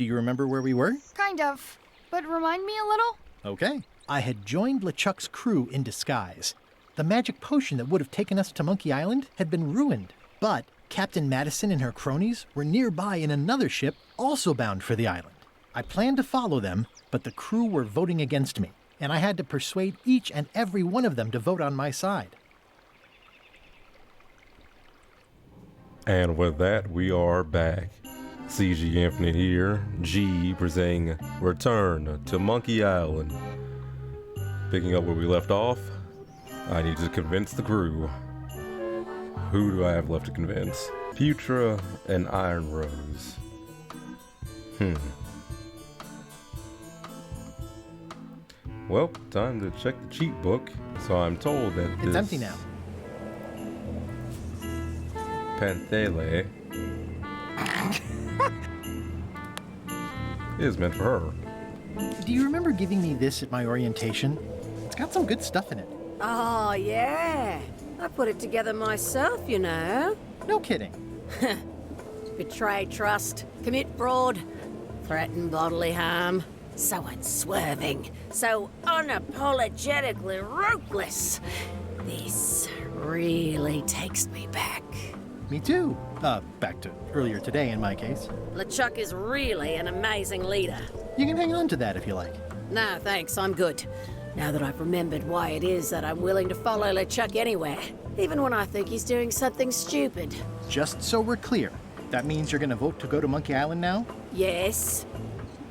Do you remember where we were? Kind of. But remind me a little? Okay. I had joined LeChuck's crew in disguise. The magic potion that would have taken us to Monkey Island had been ruined, but Captain Madison and her cronies were nearby in another ship also bound for the island. I planned to follow them, but the crew were voting against me, and I had to persuade each and every one of them to vote on my side. And with that, we are back. CG Infinite here, G presenting Return to Monkey Island. Picking up where we left off, I need to convince the crew. Who do I have left to convince? Putra and Iron Rose. Well, time to check the cheat book. So I'm told that It's empty now. Panthele is meant for her. Do you remember giving me this at my orientation? It's got some good stuff in it. Oh, yeah. I put it together myself, you know. No kidding. Betray trust, commit fraud, threaten bodily harm. So unswerving, so unapologetically ruthless. This really takes me back. Me too. Back to earlier today in my case. LeChuck is really an amazing leader. You can hang on to that if you like. No, thanks, I'm good. Now that I've remembered why it is that I'm willing to follow LeChuck anywhere, even when I think he's doing something stupid. Just so we're clear, that means you're gonna vote to go to Monkey Island now? Yes,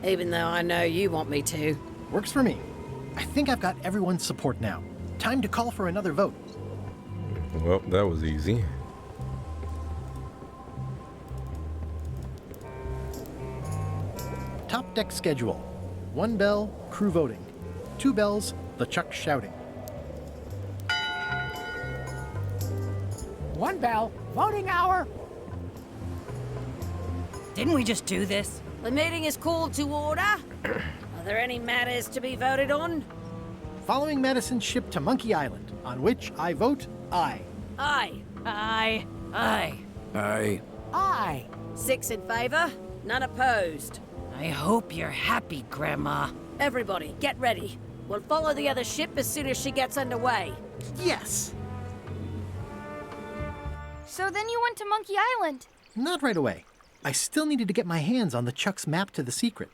even though I know you want me to. Works for me. I think I've got everyone's support now. Time to call for another vote. Well, that was easy. Top deck schedule. 1 bell, crew voting. 2 bells, LeChuck shouting. 1 bell, voting hour. Didn't we just do this? The meeting is called to order. Are there any matters to be voted on? Following Madison's ship to Monkey Island, on which I vote aye. Aye. Aye. Aye. Aye. Aye. 6 in favor, none opposed. I hope you're happy, Grandma. Everybody, get ready. We'll follow the other ship as soon as she gets underway. Yes! So then you went to Monkey Island. Not right away. I still needed to get my hands on LeChuck's map to the secret.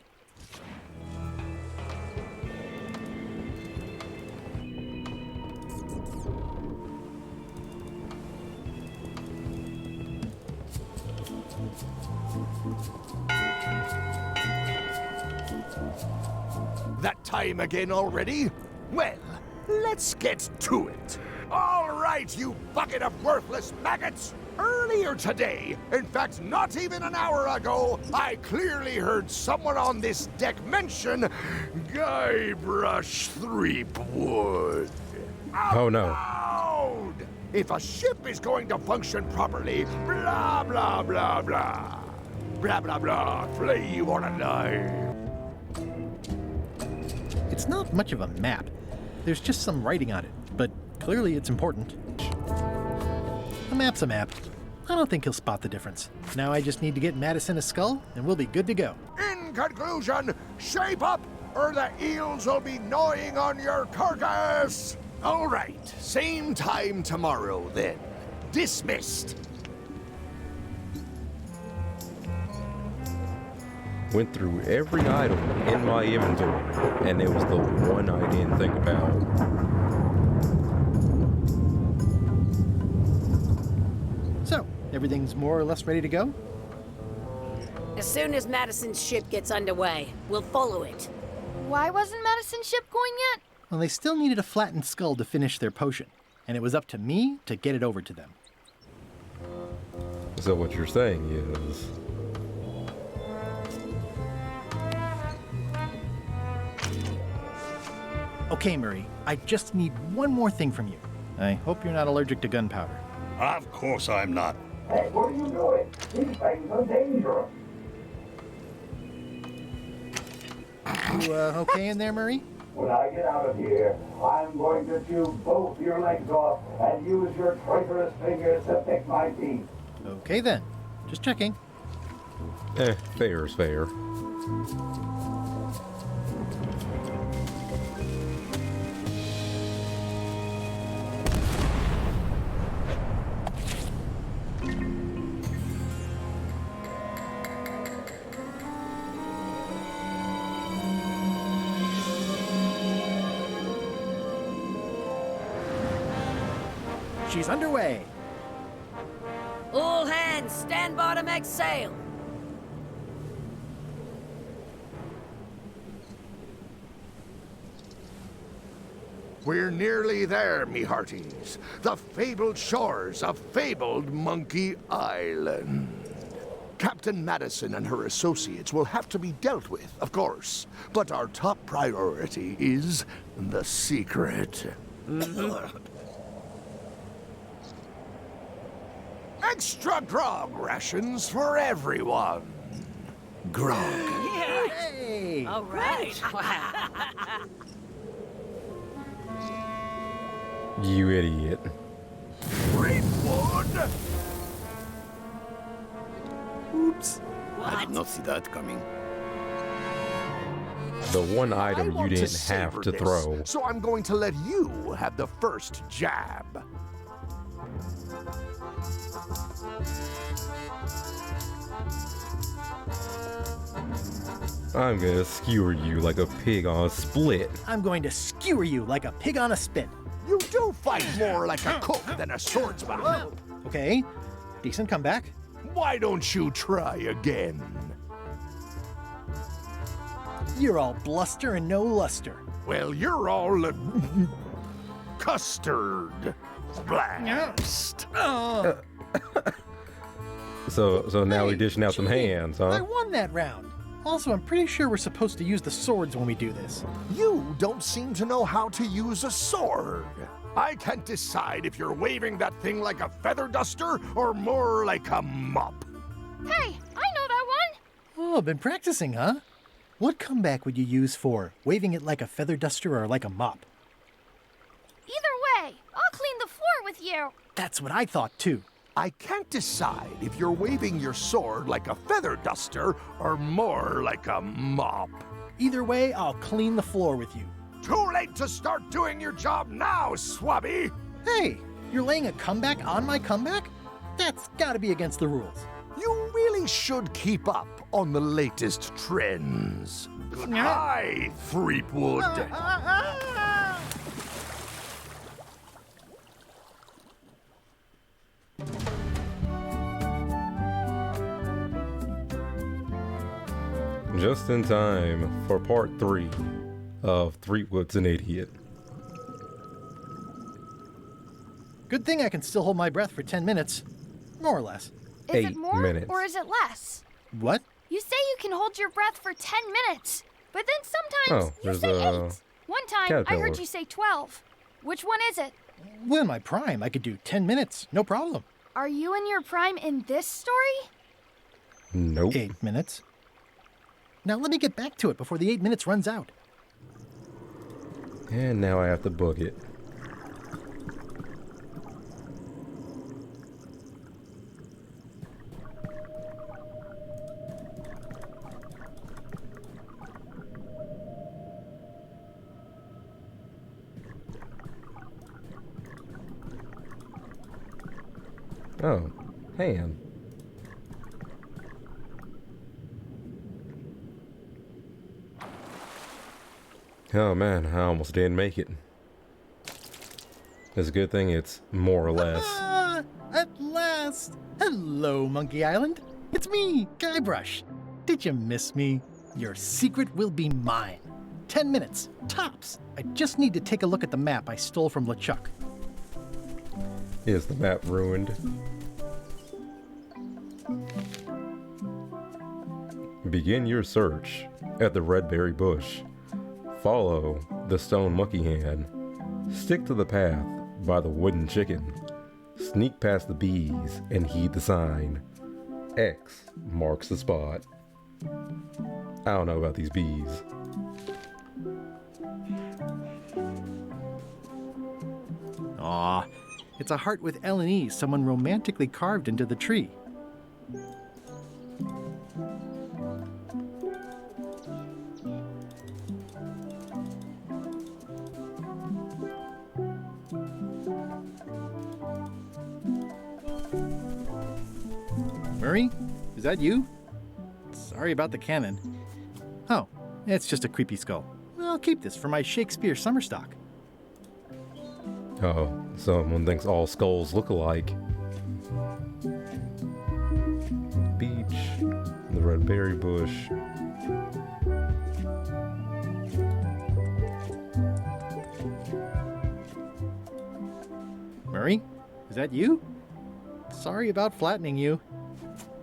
That time again already? Well, let's get to it. All right, you bucket of worthless maggots! Earlier today, in fact, not even an hour ago, I clearly heard someone on this deck mention Guybrush Threepwood. Oh no. Aloud! If a ship is going to function properly, blah, blah, blah, blah. Blah, blah, blah, flay you on alive. It's not much of a map. There's just some writing on it, but clearly it's important. A map's a map. I don't think he'll spot the difference. Now I just need to get Madison a skull, and we'll be good to go. In conclusion, shape up, or the eels will be gnawing on your carcass. All right, same time tomorrow then. Dismissed. Went through every item in my inventory, and it was the one I didn't think about. So, everything's more or less ready to go? As soon as Madison's ship gets underway, we'll follow it. Why wasn't Madison's ship going yet? Well, they still needed a flattened skull to finish their potion, and it was up to me to get it over to them. So what you're saying is... Okay, Murray, I just need one more thing from you. I hope you're not allergic to gunpowder. Of course I'm not. Hey, what are you doing? These things are dangerous. You, okay in there, Murray? When I get out of here, I'm going to chew both your legs off and use your traitorous fingers to pick my teeth. Okay then. Just checking. fair is fair. She's underway. All hands, stand by to make sail. We're nearly there, me hearties. The fabled shores of fabled Monkey Island. Captain Madison and her associates will have to be dealt with, of course. But our top priority is the secret. Extra grog rations for everyone. Grog. Hey! All right. You idiot. Greenwood! Oops. I did not see that coming. The one I item you want didn't savor have to this, throw. So I'm going to let you have the first jab. I'm gonna skewer you like a pig on a split. I'm going to skewer you like a pig on a spit. You do fight more like a cook than a swordsman. Okay, decent comeback. Why don't you try again? You're all bluster and no luster. Well, you're all custard blast. So now Hey, we're dishing out some cheating. hands, I huh? won that round. Also, I'm pretty sure we're supposed to use the swords when we do this. You don't seem to know how to use a sword. I can't decide if you're waving that thing like a feather duster or more like a mop. Hey, I know that one. Oh, been practicing, huh? What comeback would you use for waving it like a feather duster or like a mop? Either way, I'll clean the floor with you. That's what I thought too. I can't decide if you're waving your sword like a feather duster or more like a mop. Either way, I'll clean the floor with you. Too late to start doing your job now, Swabby! Hey, you're laying a comeback on my comeback? That's gotta be against the rules. You really should keep up on the latest trends. Goodbye, Threepwood. Just in time for part 3 of Threepwood's an Idiot. Good thing I can still hold my breath for 10 minutes. More or less. Is 8 it more minutes. or is it less? What? You say you can hold your breath for 10 minutes, but then sometimes Oh, you there's say a 8. One time I caterpillar. heard you say 12. Which one is it? Well, in my prime, I could do 10 minutes, no problem. Are you in your prime in this story? Nope. 8 minutes. Now let me get back to it before the 8 minutes runs out. And now I have to book it. Oh, hand. Oh man, I almost didn't make it. It's a good thing it's more or less. Ah, at last! Hello, Monkey Island. It's me, Guybrush. Did you miss me? Your secret will be mine. 10 minutes, tops. I just need to take a look at the map I stole from LeChuck. Is the map ruined? Begin your search at the red berry bush. Follow the stone monkey hand. Stick to the path by the wooden chicken. Sneak past the bees and heed the sign. X marks the spot. I don't know about these bees. Aw, it's a heart with L and E someone romantically carved into the tree. Murray, is that you? Sorry about the cannon. Oh, it's just a creepy skull. I'll keep this for my Shakespeare summer stock. Oh, someone thinks all skulls look alike. Beach, the red berry bush. Murray, is that you? Sorry about flattening you.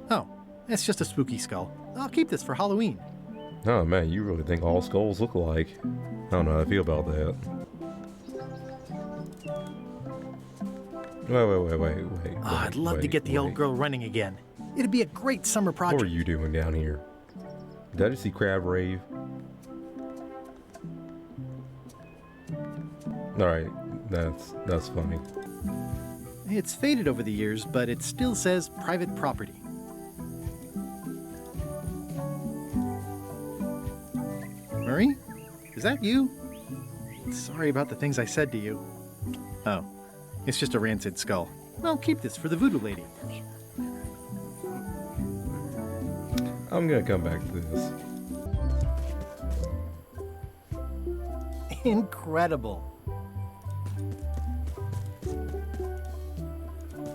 Oh, it's just a spooky skull. I'll keep this for Halloween. Oh man, you really think all skulls look alike? I don't know how I feel about that. Wait. Oh, I'd love to get the old girl running again. It'd be a great summer What project. were you doing down here? Did I just see Crab Rave? Alright, that's funny. It's faded over the years, but it still says private property. Murray, is that you? Sorry about the things I said to you. Oh, it's just a rancid skull. I'll keep this for the voodoo lady. I'm gonna come back to this. Incredible.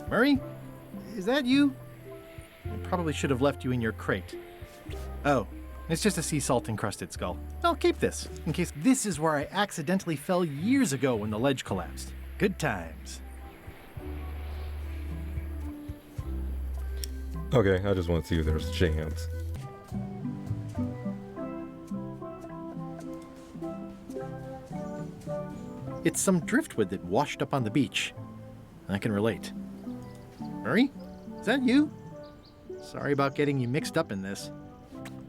Murray, is that you? I probably should have left you in your crate. Oh, it's just a sea salt encrusted skull. I'll keep this, in case this is where I accidentally fell years ago when the ledge collapsed. Good times. Okay, I just want to see if there's a chance. It's some driftwood that washed up on the beach. I can relate. Murray, is that you? Sorry about getting you mixed up in this.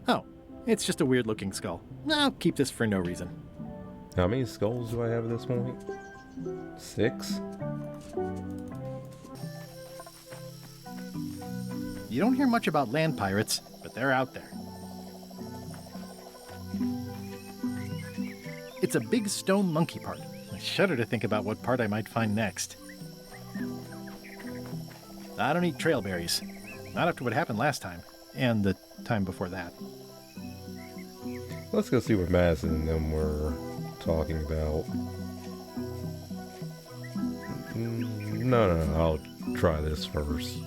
Oh, it's just a weird looking skull. I'll keep this for no reason. How many skulls do I have at this point? 6? You don't hear much about land pirates, but they're out there. It's a big stone monkey part. I shudder to think about what part I might find next. I don't eat trailberries. Not after what happened last time, and the time before that. Let's go see what Madison and them were talking about. No, I'll try this first.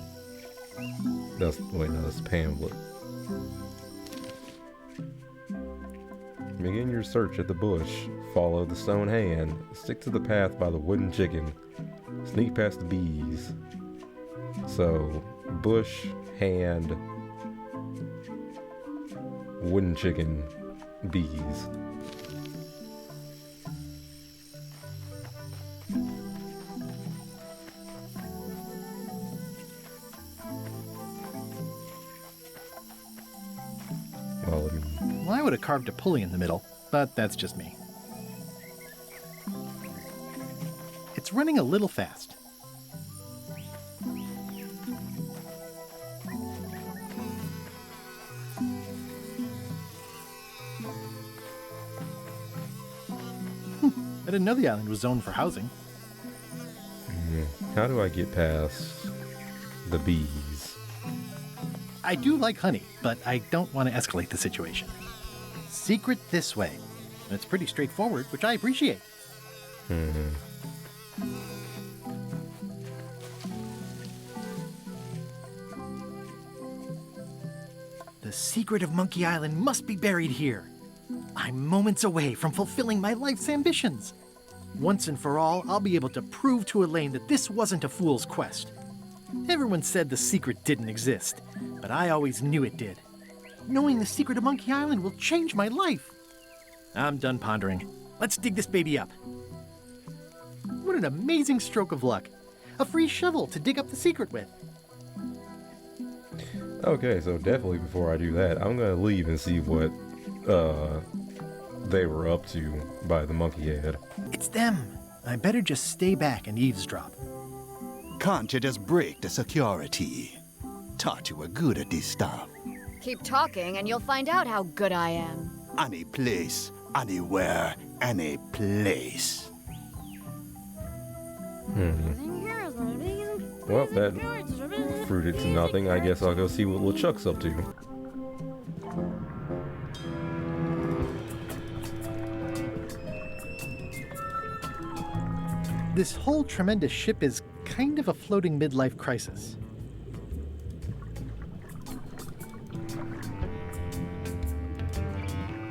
That's pamphlet. Begin your search at the bush. Follow the stone hand. Stick to the path by the wooden chicken. Sneak past the bees. So, bush, hand, wooden chicken, bees. Well, Well, I would have carved a pulley in the middle, but that's just me. It's running a little fast. I didn't know the island was zoned for housing. how do I get past the bees? I do like honey, but I don't want to escalate the situation. Secret this way. It's pretty straightforward, which I appreciate. The secret of Monkey Island must be buried here. I'm moments away from fulfilling my life's ambitions. Once and for all, I'll be able to prove to Elaine that this wasn't a fool's quest. Everyone said the secret didn't exist, but I always knew it did. Knowing the secret of Monkey Island will change my life. I'm done pondering. Let's dig this baby up. What an amazing stroke of luck. A free shovel to dig up the secret with. Okay, so definitely before I do that, I'm gonna leave and see what they were up to by the monkey head. It's them. I better just stay back and eavesdrop. Can't you just break the security? Thought you were good at this stuff. Keep talking and you'll find out how good I am. Any place, anywhere, any place. Well, that fruited to nothing. I guess I'll go see what LeChuck's up to. This whole tremendous ship is kind of a floating midlife crisis.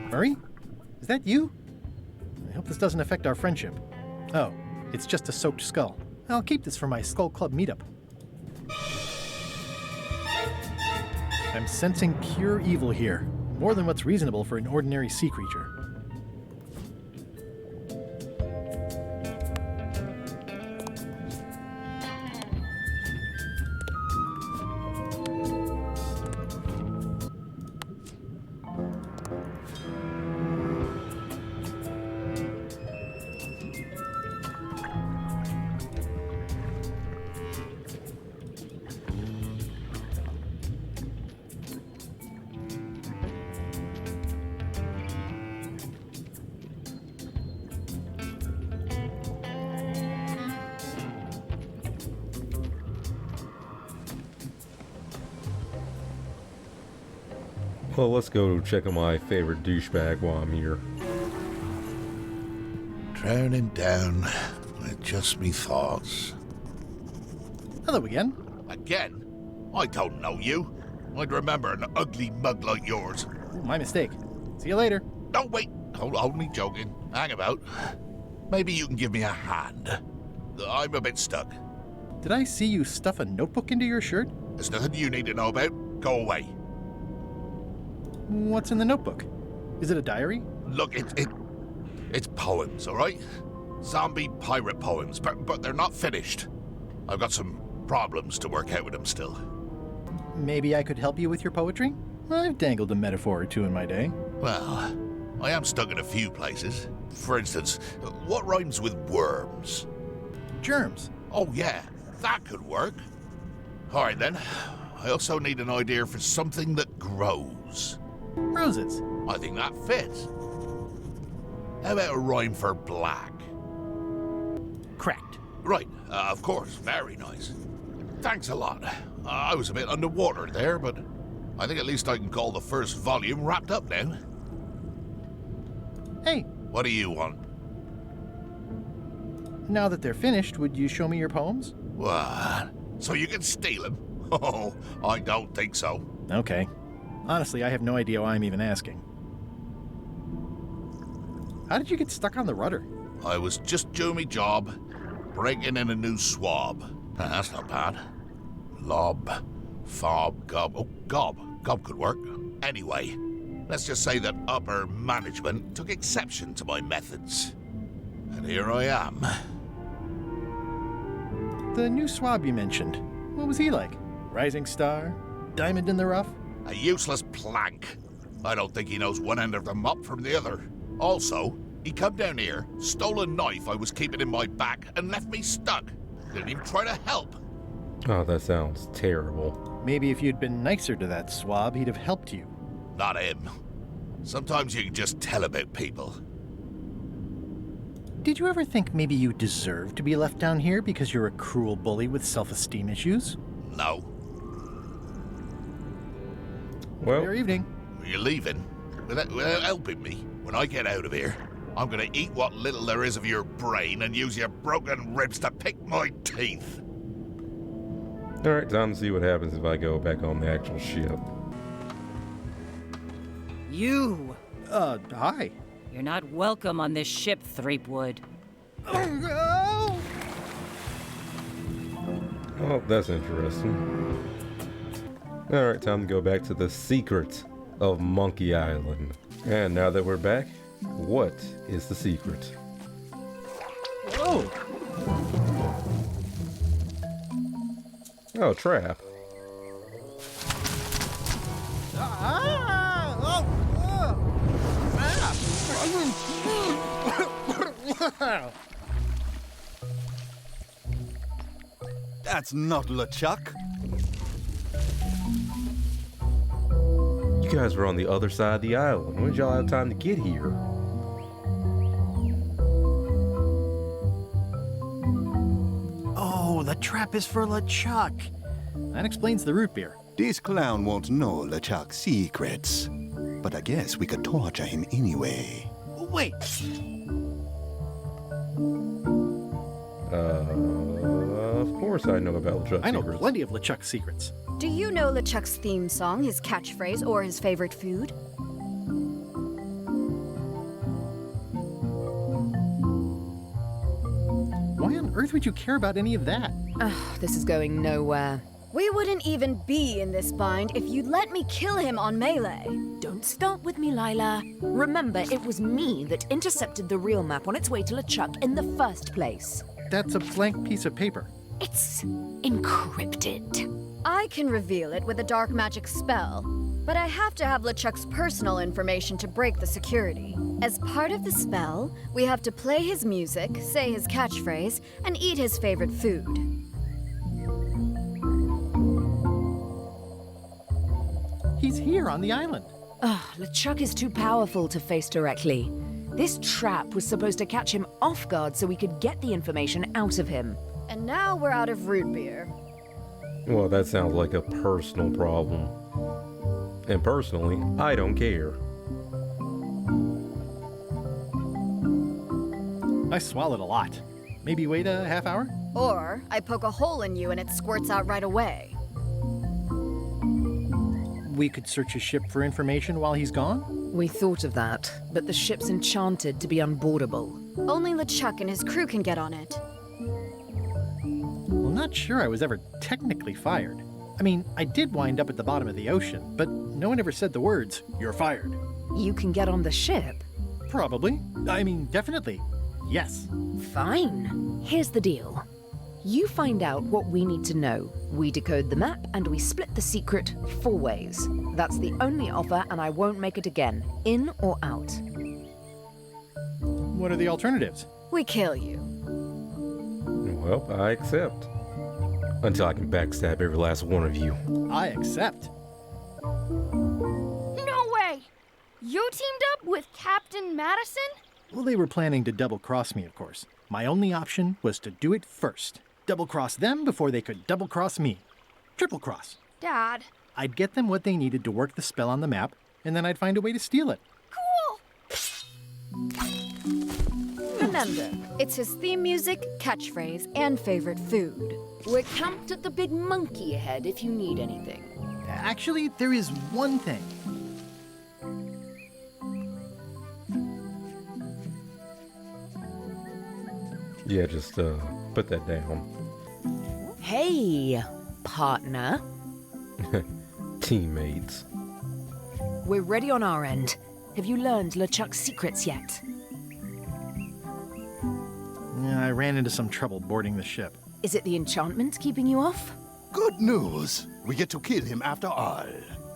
Murray? Is that you? I hope this doesn't affect our friendship. Oh, it's just a soaked skull. I'll keep this for my Skull Club meetup. I'm sensing pure evil here, more than what's reasonable for an ordinary sea creature. Well, let's go check on my favorite douchebag while I'm here. Drowning down with just me thoughts. Hello again. Again? I don't know you. I'd remember an ugly mug like yours. Ooh, my mistake. See you later. No, wait. Only joking. Hang about. Maybe you can give me a hand. I'm a bit stuck. Did I see you stuff a notebook into your shirt? There's nothing you need to know about. Go away. What's in the notebook? Is it a diary? Look, it's poems, all right? Zombie pirate poems, but they're not finished. I've got some problems to work out with them still. Maybe I could help you with your poetry? I've dangled a metaphor or two in my day. Well, I am stuck in a few places. For instance, what rhymes with worms? Germs. Oh yeah, that could work. All right then. I also need an idea for something that grows. Roses. I think that fits. How about a rhyme for black? Cracked. Right, of course, very nice. Thanks a lot. I was a bit underwater there, but I think at least I can call the first volume wrapped up now. Hey, What do you want? now that they're finished, would you show me your poems? What? So you can steal them? Oh, I don't think so. Okay. Honestly, I have no idea why I'm even asking. How did you get stuck on the rudder? I was just doing my job, breaking in a new swab. That's not bad. Lob, fob, gob. Oh, gob. Gob could work. Anyway, let's just say that upper management took exception to my methods. And here I am. The new swab you mentioned. What was he like? Rising star? Diamond in the rough? A useless plank. I don't think he knows one end of the mop from the other. Also, he come down here, stole a knife I was keeping in my back, and left me stuck. Didn't even try to help. Oh, that sounds terrible. Maybe if you'd been nicer to that swab, he'd have helped you. Not him. Sometimes you can just tell about people. Did you ever think maybe you deserve to be left down here because you're a cruel bully with self-esteem issues? No. Well, Your evening. You're leaving without helping me. When I get out of here, I'm gonna eat what little there is of your brain and use your broken ribs to pick my teeth. alright, time to see what happens if I go back on the actual ship. You! Hi. You're not welcome on this ship, Threepwood. Oh, that's interesting. Alright, time to go back to the secret of Monkey Island. And now that we're back, what is the secret? Whoa! Oh, trap. That's not LeChuck. You guys were on the other side of the island. When did y'all have time to get here? Oh, the trap is for LeChuck. that explains the root beer. This clown won't know LeChuck's secrets, but I guess we could torture him anyway. Wait! Of course I know about LeChuck's I know secrets. plenty of LeChuck's secrets. Do you know LeChuck's theme song, his catchphrase, or his favorite food? Why on earth would you care about any of that? This is going nowhere. We wouldn't even be in this bind if you'd let me kill him on melee. Don't start with me, Lila. Remember, it was me that intercepted the real map on its way to LeChuck in the first place. That's a blank piece of paper. It's encrypted. I can reveal it with a dark magic spell, but I have to have LeChuck's personal information to break the security. As part of the spell, we have to play his music, say his catchphrase, and eat his favorite food. He's here on the island. LeChuck is too powerful to face directly. This trap was supposed to catch him off guard so we could get the information out of him. And now we're out of root beer. Well, that sounds like a personal problem. And personally, I don't care. I swallowed a lot. Maybe wait a half hour? Or I poke a hole in you and it squirts out right away. We could search his ship for information while he's gone? We thought of that, but the ship's enchanted to be unboardable. Only LeChuck and his crew can get on it. Well, not sure I was ever technically fired. I mean, I did wind up at the bottom of the ocean, but no one ever said the words, "You're fired." You can get on the ship. Probably. I mean, definitely. Yes. Fine. Here's the deal. You find out what we need to know. We decode the map and we split the secret 4 ways. That's the only offer and I won't make it again. In or out. What are the alternatives? We kill you. Well, I accept. Until I can backstab every last one of you. I accept. No way! You teamed up with Captain Madison? Well, they were planning to double-cross me, of course. My only option was to do it first. Double-cross them before they could double-cross me. Triple-cross. Dad. I'd get them what they needed to work the spell on the map, and then I'd find a way to steal it. Cool! Remember, it's his theme music, catchphrase, and favorite food. We're camped at the big monkey head if you need anything. Actually, there is one thing. Yeah, just put that down. Hey, partner. Teammates. We're ready on our end. Have you learned LeChuck's secrets yet? I ran into some trouble boarding the ship. Is it the enchantment keeping you off? Good news! We get to kill him after all.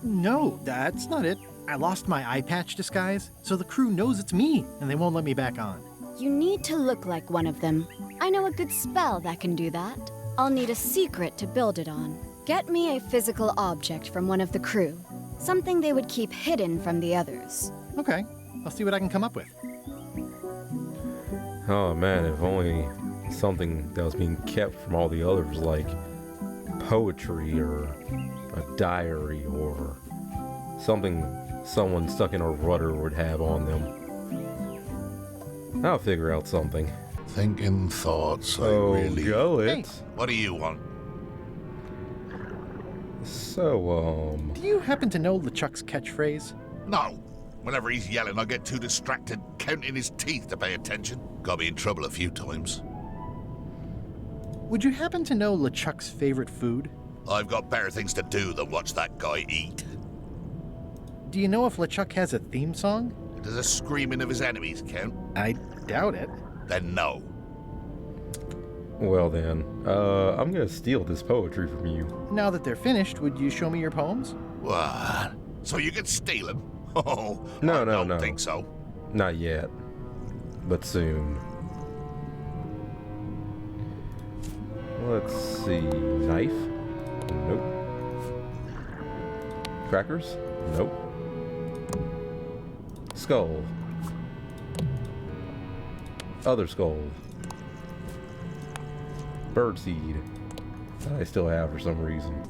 No, that's not it. I lost my eye patch disguise, so the crew knows it's me, and they won't let me back on. You need to look like one of them. I know a good spell that can do that. I'll need a secret to build it on. Get me a physical object from one of the crew. Something they would keep hidden from the others. Okay, I'll see what I can come up with. Oh man, if only something that was being kept from all the others, like poetry or a diary or something someone stuck in a rudder would have on them. I'll figure out something. Thinking thoughts, Oh, go it. Hey. What do you want? So, Do you happen to know LeChuck's catchphrase? No. Whenever he's yelling, I get too distracted counting his teeth to pay attention. Got me in trouble a few times. Would you happen to know LeChuck's favorite food? I've got better things to do than watch that guy eat. Do you know if LeChuck has a theme song? Does the screaming of his enemies count? I doubt it. Then no. well then, I'm gonna steal this poetry from you. Now that they're finished, would you show me your poems? What? So you can steal him? Oh, No, I no, don't no. think so. Not yet, but soon. Let's see. Knife? Nope. Crackers? Nope. Skull. Other skull. Birdseed. That I still have for some reason.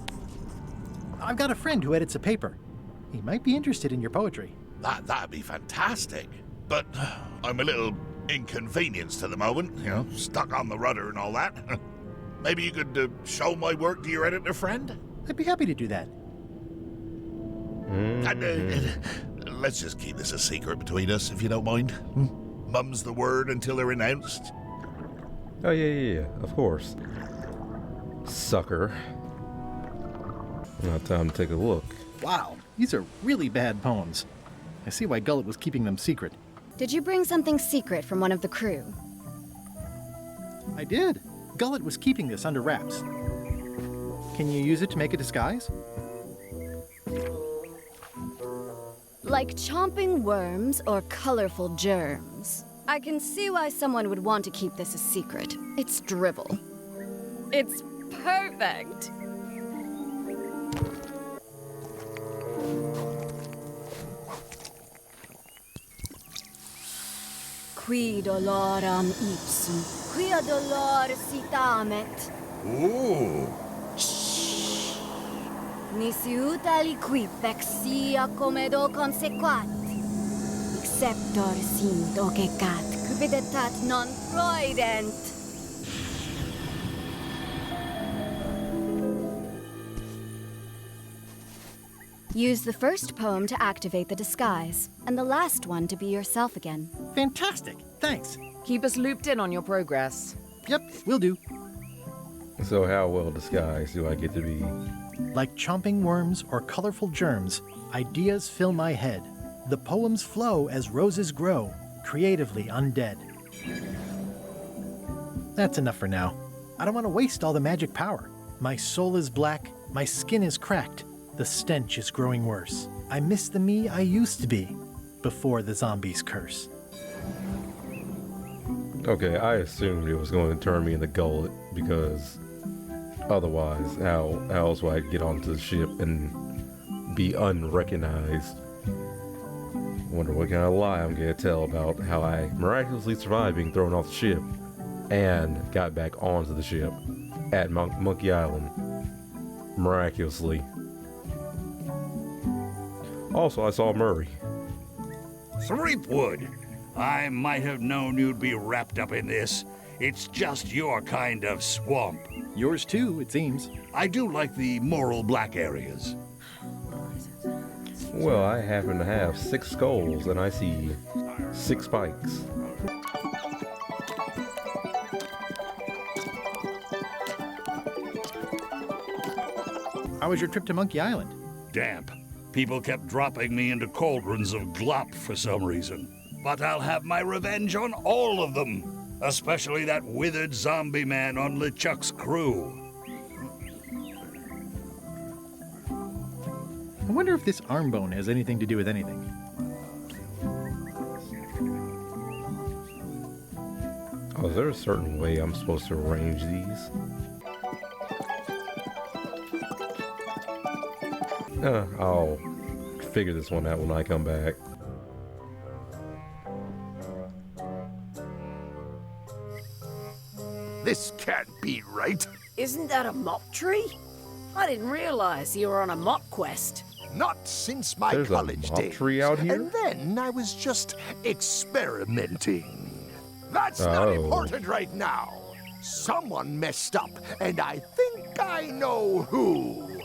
I've got a friend who edits a paper. He might be interested in your poetry. That'd be fantastic. But I'm a little inconvenienced at the moment, stuck on the rudder and all that. Maybe you could show my work to your editor friend? I'd be happy to do that. Let's just keep this a secret between us, if you don't mind. Mum's the word until they're announced. Oh, yeah, of course. Sucker. Now time to take a look. Wow, these are really bad poems. I see why Gullet was keeping them secret. Did you bring something secret from one of the crew? I did. Gullet was keeping this under wraps. Can you use it to make a disguise? Like chomping worms or colorful germs. I can see why someone would want to keep this a secret. It's drivel. It's perfect. Qui doloram ipsum, quia dolor sitamet. Ooh. Nisi utali qui vexia comedo consequat. Exceptor sint ocecat, cupiditat non freudent. Use the first poem to activate the disguise, and the last one to be yourself again. Fantastic! Thanks. Keep us looped in on your progress. Yep, will do. So how well disguised do I get to be? Like chomping worms or colorful germs, ideas fill my head. The poems flow as roses grow, creatively undead. That's enough for now. I don't want to waste all the magic power. My soul is black, my skin is cracked, the stench is growing worse. I miss the me I used to be, before the zombies curse. Okay, I assumed it was going to turn me into Gullet, because otherwise, how else would I get onto the ship and be unrecognized? Wonder what kind of lie I'm gonna tell about how I miraculously survived being thrown off the ship and got back onto the ship at Monkey Island. Miraculously. Also, I saw Murray. Threepwood, I might have known you'd be wrapped up in this. It's just your kind of swamp. Yours too, it seems. I do like the moral black areas. Well, I happen to have 6 skulls and I see 6 spikes. How was your trip to Monkey Island? Damp. People kept dropping me into cauldrons of glop for some reason. But I'll have my revenge on all of them, especially that withered zombie man on LeChuck's crew. I wonder if this arm bone has anything to do with anything. Oh, is there a certain way I'm supposed to arrange these? I'll figure this one out when I come back. This can't be right. Isn't that a mop tree? I didn't realize you were on a mop quest. Not since my There's college a mop days. tree out here? And then I was just experimenting. That's not important right now. Someone messed up, and I think I know who.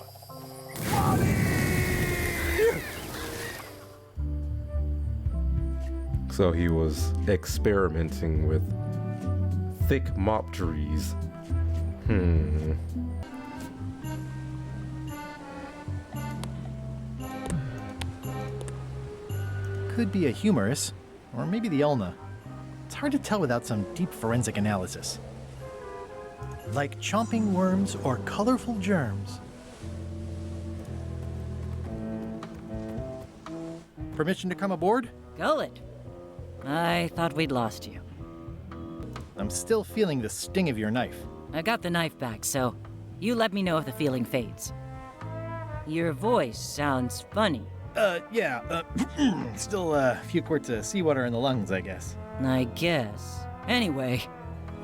So he was experimenting with thick mop trees. Could be a humerus, or maybe the ulna. It's hard to tell without some deep forensic analysis. Like chomping worms or colorful germs. Permission to come aboard? Gullet. I thought we'd lost you. I'm still feeling the sting of your knife. I got the knife back, so you let me know if the feeling fades. Your voice sounds funny. Still a few quarts of seawater in the lungs, I guess. I guess. Anyway,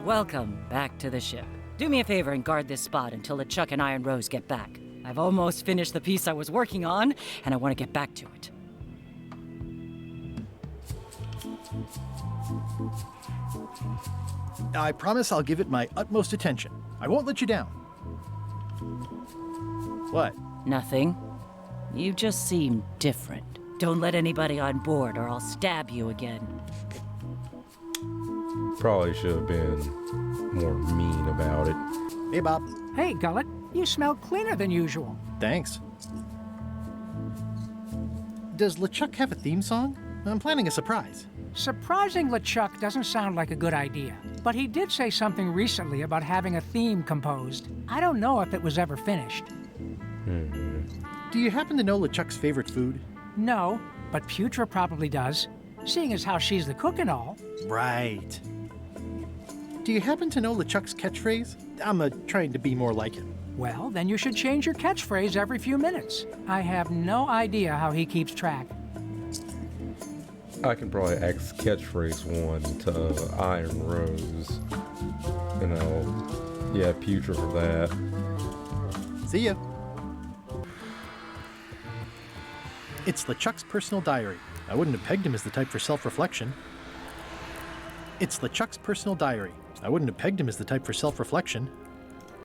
welcome back to the ship. Do me a favor and guard this spot until LeChuck and Iron Rose get back. I've almost finished the piece I was working on, and I want to get back to it. I promise I'll give it my utmost attention. I won't let you down. What? Nothing. You just seem different. Don't let anybody on board or I'll stab you again. Probably should have been more mean about it. Hey, Bob. Hey, Gullet, you smell cleaner than usual. Thanks. Does LeChuck have a theme song? I'm planning a surprise. Surprising LeChuck doesn't sound like a good idea, but he did say something recently about having a theme composed. I don't know if it was ever finished. Do you happen to know LeChuck's favorite food? No, but Putra probably does, seeing as how she's the cook and all. Right. Do you happen to know LeChuck's catchphrase? I'm trying to be more like him. Well, then you should change your catchphrase every few minutes. I have no idea how he keeps track. I can probably ask catchphrase 1 to Iron Rose. You know, yeah, Putra for that. See ya. It's LeChuck's personal diary. I wouldn't have pegged him as the type for self-reflection. It's LeChuck's personal diary. I wouldn't have pegged him as the type for self-reflection.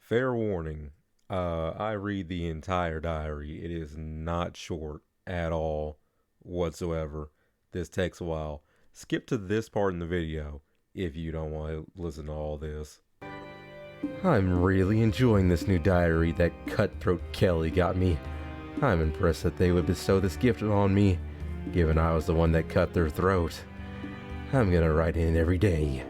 Fair warning. I read the entire diary. It is not short at all whatsoever. This takes a while. Skip to this part in the video if you don't want to listen to all this. I'm really enjoying this new diary that Cutthroat Kelly got me. I'm impressed that they would bestow this gift on me, given I was the one that cut their throat. I'm gonna write in every day.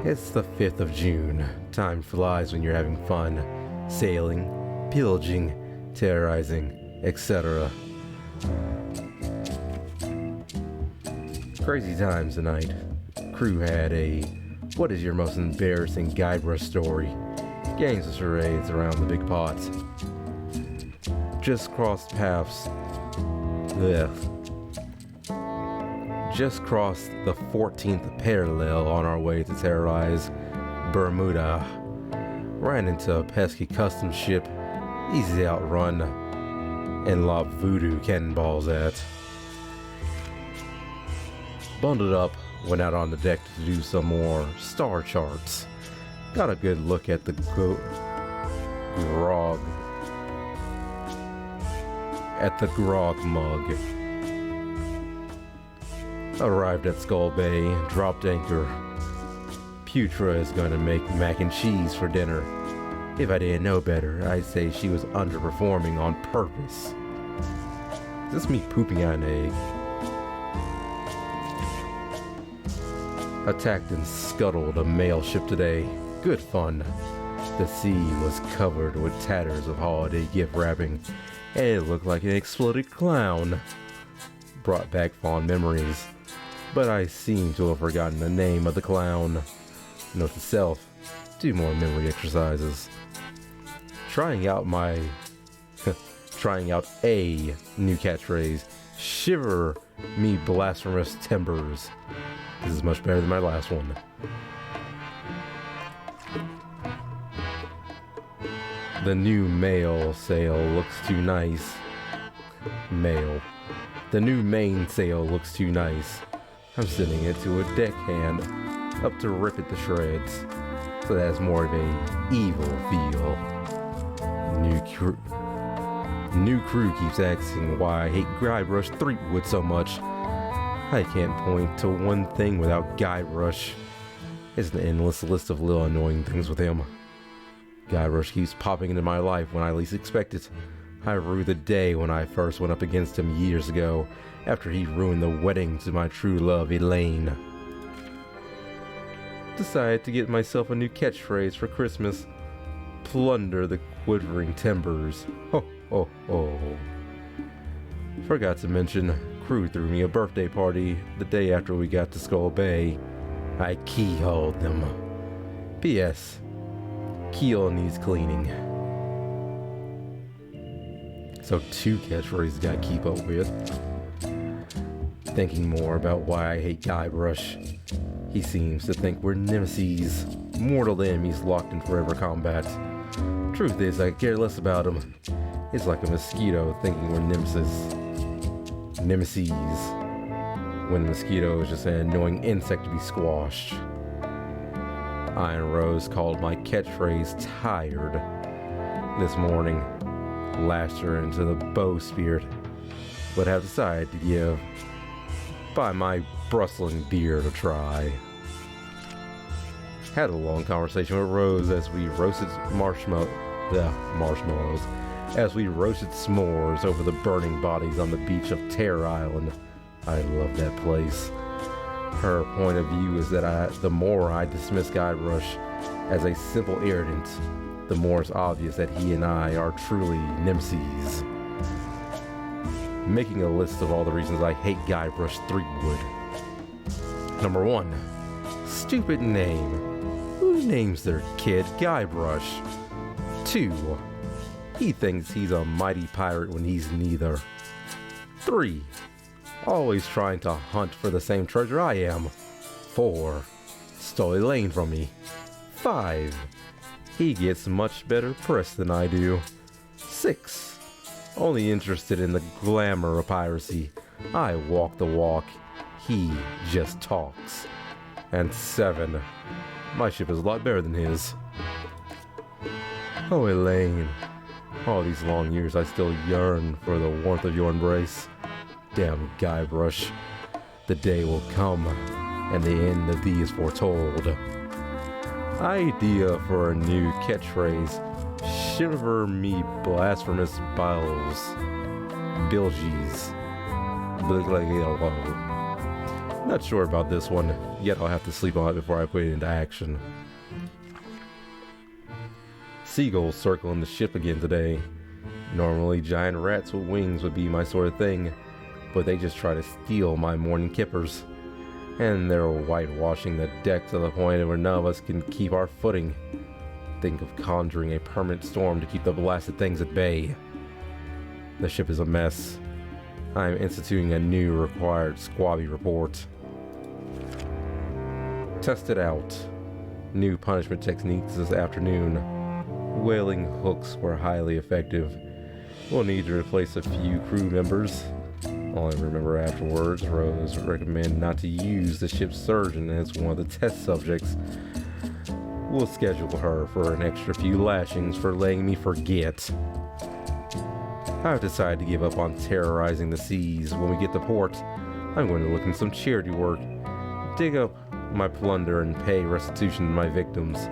It's the 5th of June. Time flies when you're having fun. Sailing, pillaging, terrorizing, etc. Crazy times tonight. Crew had a what is your most embarrassing Guybrush story? Games of charades around the big pot. Just crossed paths. Just crossed the 14th parallel on our way to terrorize Bermuda. Ran into a pesky customs ship, easy to outrun, and lob voodoo cannonballs at. Bundled up, went out on the deck to do some more star charts. Got a good look at the grog mug. Arrived at Skull Bay, dropped anchor. Putra is gonna make mac and cheese for dinner. If I didn't know better, I'd say she was underperforming on purpose. Is this me pooping out an egg? Attacked and scuttled a mail ship today. Good fun. The sea was covered with tatters of holiday gift wrapping, and it looked like an exploded clown. Brought back fond memories, but I seem to have forgotten the name of the clown. Note to self, do more memory exercises. Trying out a new catchphrase. Shiver me blasphemous timbers. This is much better than my last one. The new mail sail looks too nice. The new mainsail looks too nice. I'm sending it to a deckhand up to rip it to shreds, so that has more of a evil feel. New crew keeps asking why I hate Guybrush Threepwood so much. I can't point to one thing without Guybrush. It's an endless list of little annoying things with him. Guybrush keeps popping into my life when I least expect it. I rue the day when I first went up against him years ago, after he ruined the wedding to my true love, Elaine. Decided to get myself a new catchphrase for Christmas. Plunder the quivering timbers. Ho ho ho. Forgot to mention, crew threw me a birthday party the day after we got to Skull Bay. I keyholed them. P.S. Keel needs cleaning. So 2 catchphrases gotta keep up with. Thinking more about why I hate Guybrush. He seems to think we're nemesis, mortal enemies locked in forever combat. Truth is, I care less about him. It's like a mosquito thinking we're nemesis. Nemesis. When a mosquito is just an annoying insect to be squashed. Iron Rose called my catchphrase tired this morning. Lashed her into the bow spirit, but have decided to give by my bristling beard a try. Had a long conversation with Rose as we roasted marshmallows, as we roasted s'mores over the burning bodies on the beach of Terror Island. I love that place. Her point of view is that the more I dismiss Guybrush as a simple irritant, the more it's obvious that he and I are truly nemesis. Making a list of all the reasons I hate Guybrush Threepwood. Number 1. Stupid name. Who names their kid Guybrush? 2. He thinks he's a mighty pirate when he's neither. 3. Always trying to hunt for the same treasure I am. 4. Stole Elaine from me. 5. He gets much better press than I do. 6. Only interested in the glamour of piracy. I walk the walk. He just talks. And 7. My ship is a lot better than his. Oh, Elaine. All these long years I still yearn for the warmth of your embrace. Damn Guybrush. The day will come, and the end of thee is foretold. Idea for a new catchphrase. Shiver me blasphemous bowels. Bilges. Not sure about this one, yet I'll have to sleep on it before I put it into action. Seagulls circling the ship again today. Normally giant rats with wings would be my sort of thing, but they just try to steal my morning kippers. And they're whitewashing the deck to the point where none of us can keep our footing. Think of conjuring a permanent storm to keep the blasted things at bay. The ship is a mess. I am instituting a new required squabby report. Test it out. New punishment techniques this afternoon. Whaling hooks were highly effective. We'll need to replace a few crew members. All I remember afterwards, Rose recommended not to use the ship's surgeon as one of the test subjects. We'll schedule her for an extra few lashings for letting me forget. I've decided to give up on terrorizing the seas. When we get to port, I'm going to look in some charity work, dig up my plunder and pay restitution to my victims.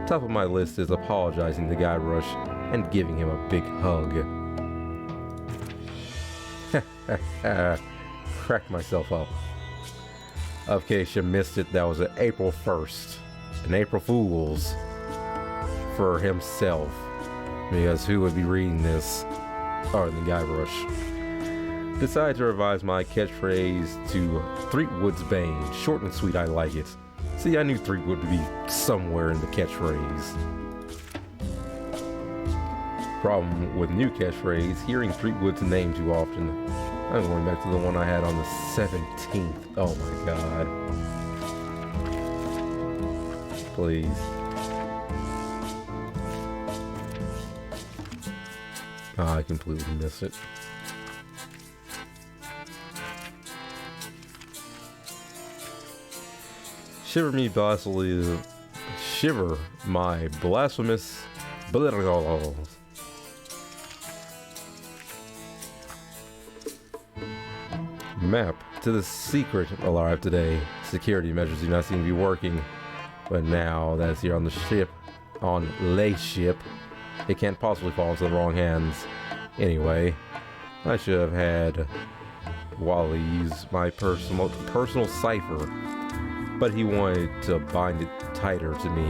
Top of my list is apologizing to Guybrush and giving him a big hug. Cracked myself up. In case you missed it, that was an April 1st. An April Fool's. For himself. Because who would be reading this other than Guybrush? Decided to revise my catchphrase to Threepwood's Bane. Short and sweet, I like it. See, I knew Threepwood would be somewhere in the catchphrase. Problem with new catchphrase, hearing Threepwood's name too often. I'm going back to the one I had on the 17th. Oh my god. Please. I completely missed it. Shiver my blasphemous map to the secret arrived today. Security measures do not seem to be working, but now that it's here on the ship, it can't possibly fall into the wrong hands. Anyway, I should have had Wally use my personal cipher, but he wanted to bind it tighter to me.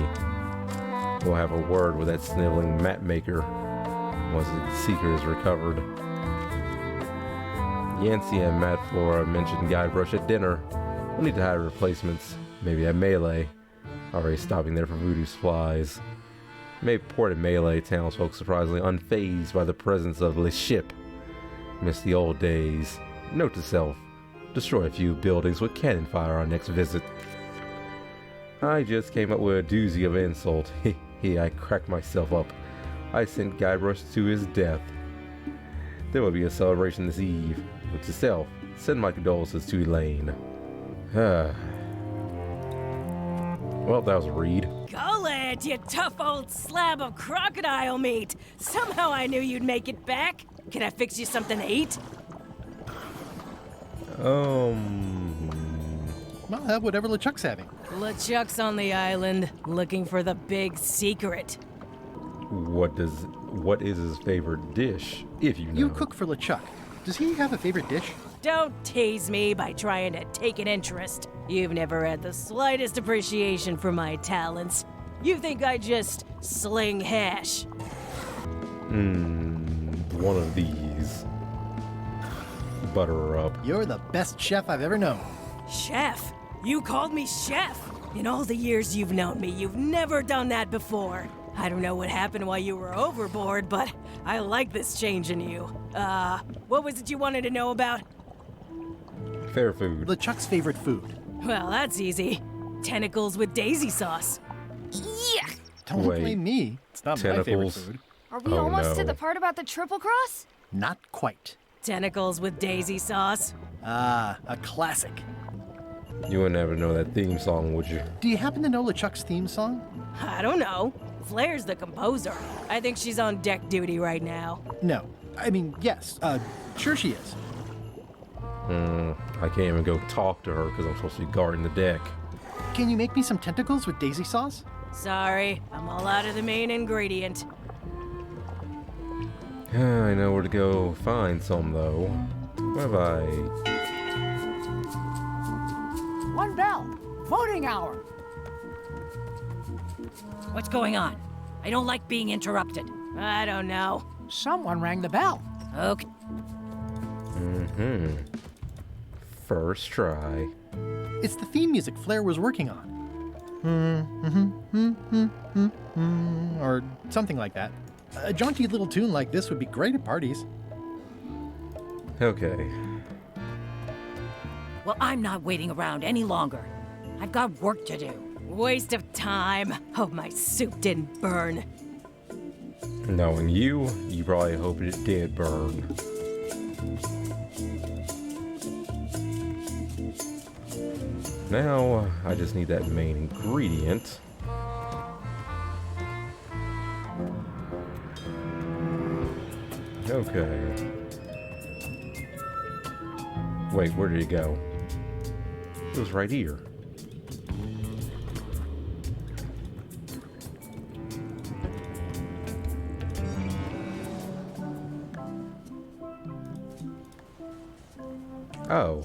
We'll have a word with that sniveling map maker once the secret is recovered. Yancey and Matt Flora mentioned Guybrush at dinner. We'll need to hire replacements, maybe at Melee. Already stopping there for voodoo supplies. Made port at Melee, townsfolk surprisingly unfazed by the presence of the ship. Miss the old days. Note to self, destroy a few buildings with cannon fire on next visit. I just came up with a doozy of insult. I cracked myself up I sent Guybrush to his death. There will be a celebration this eve. With yourself, send my condolences to Elaine. Well, that was a read. Golad, you tough old slab of crocodile meat! Somehow I knew you'd make it back. Can I fix you something to eat? Well, have whatever LeChuck's having. LeChuck's on the island, looking for the big secret. What is his favorite dish, if you know? You cook for LeChuck. Does he have a favorite dish? Don't tease me by trying to take an interest. You've never had the slightest appreciation for my talents. You think I just sling hash. One of these. Butter her up. You're the best chef I've ever known. Chef? You called me chef? In all the years you've known me, you've never done that before. I don't know what happened while you were overboard, but I like this change in you. What was it you wanted to know about? Fair food. LeChuck's favorite food. Well, that's easy. Tentacles with daisy sauce. Yeah. Don't blame me. It's not my favorite Tentacles. food. Are we almost to the part about the triple cross? Not quite. Tentacles with daisy sauce? Ah, a classic. You would never know that theme song, would you? Do you happen to know LeChuck's theme song? I don't know. Flair's the composer. I think she's on deck duty right now. No. I mean, yes. Sure she is. I can't even go talk to her because I'm supposed to be guarding the deck. Can you make me some tentacles with daisy sauce? Sorry, I'm all out of the main ingredient. I know where to go find some, though. Where have I? One bell. Voting hour. What's going on? I don't like being interrupted. I don't know. Someone rang the bell. Okay. First try. It's the theme music Flair was working on. Or something like that. A jaunty little tune like this would be great at parties. Okay. Well, I'm not waiting around any longer. I've got work to do. Waste of time. Hope my soup didn't burn. Knowing you probably hope it did burn. Now, I just need that main ingredient. Okay. Wait, where did it go? It was right here. Oh.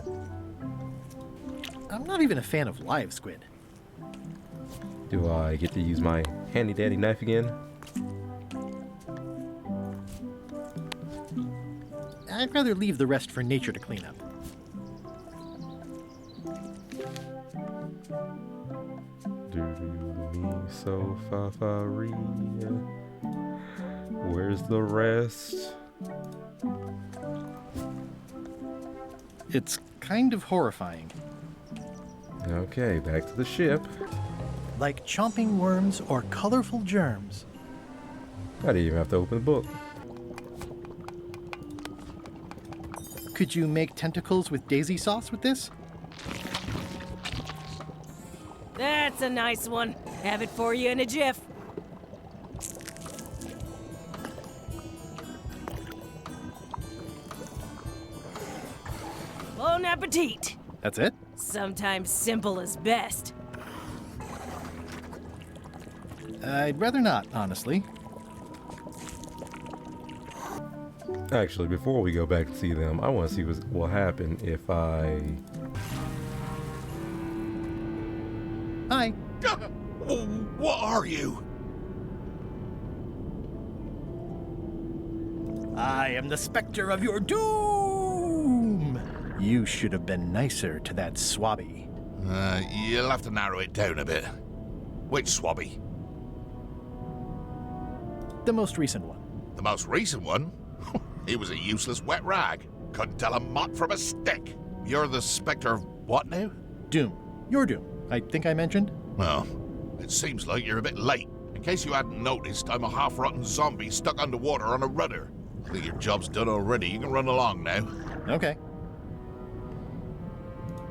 I'm not even a fan of live squid. Do I get to use my handy dandy knife again? I'd rather leave the rest for nature to clean up. Do me so fa fa re. Where's the rest? It's kind of horrifying. Okay, back to the ship. Like chomping worms or colorful germs. I didn't even have to open the book. Could you make tentacles with daisy sauce with this? That's a nice one. Have it for you in a jiff. Bon appetit. That's it? Sometimes simple is best. I'd rather not, honestly. Actually, before we go back to see them, I want to see what will happen if I... Hi. What are you? I am the specter of your doom! You should have been nicer to that swabby. You'll have to narrow it down a bit. Which swabby? The most recent one. The most recent one? He was a useless wet rag. Couldn't tell a mott from a stick. You're the specter of what now? Doom. Your doom. I think I mentioned. Well, it seems like you're a bit late. In case you hadn't noticed, I'm a half-rotten zombie stuck underwater on a rudder. I think your job's done already. You can run along now. Okay.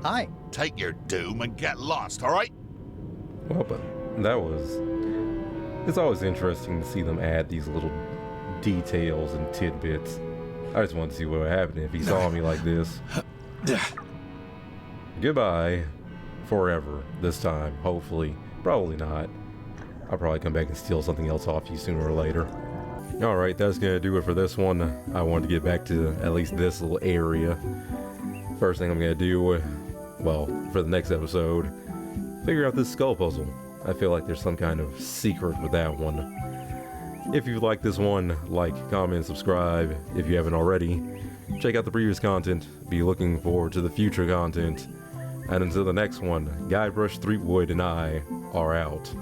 Hi. Take your doom and get lost, all right? Well, but that was... It's always interesting to see them add these little details and tidbits. I just wanted to see what would happen if he saw me like this. Goodbye. Forever. This time. Hopefully. Probably not. I'll probably come back and steal something else off you sooner or later. Alright, that's gonna do it for this one. I wanted to get back to at least this little area. First thing I'm gonna do, well, for the next episode, figure out this skull puzzle. I feel like there's some kind of secret with that one. If you like this one, like, comment, subscribe if you haven't already. Check out the previous content. Be looking forward to the future content. And until the next one, Guybrush Threepwood and I are out.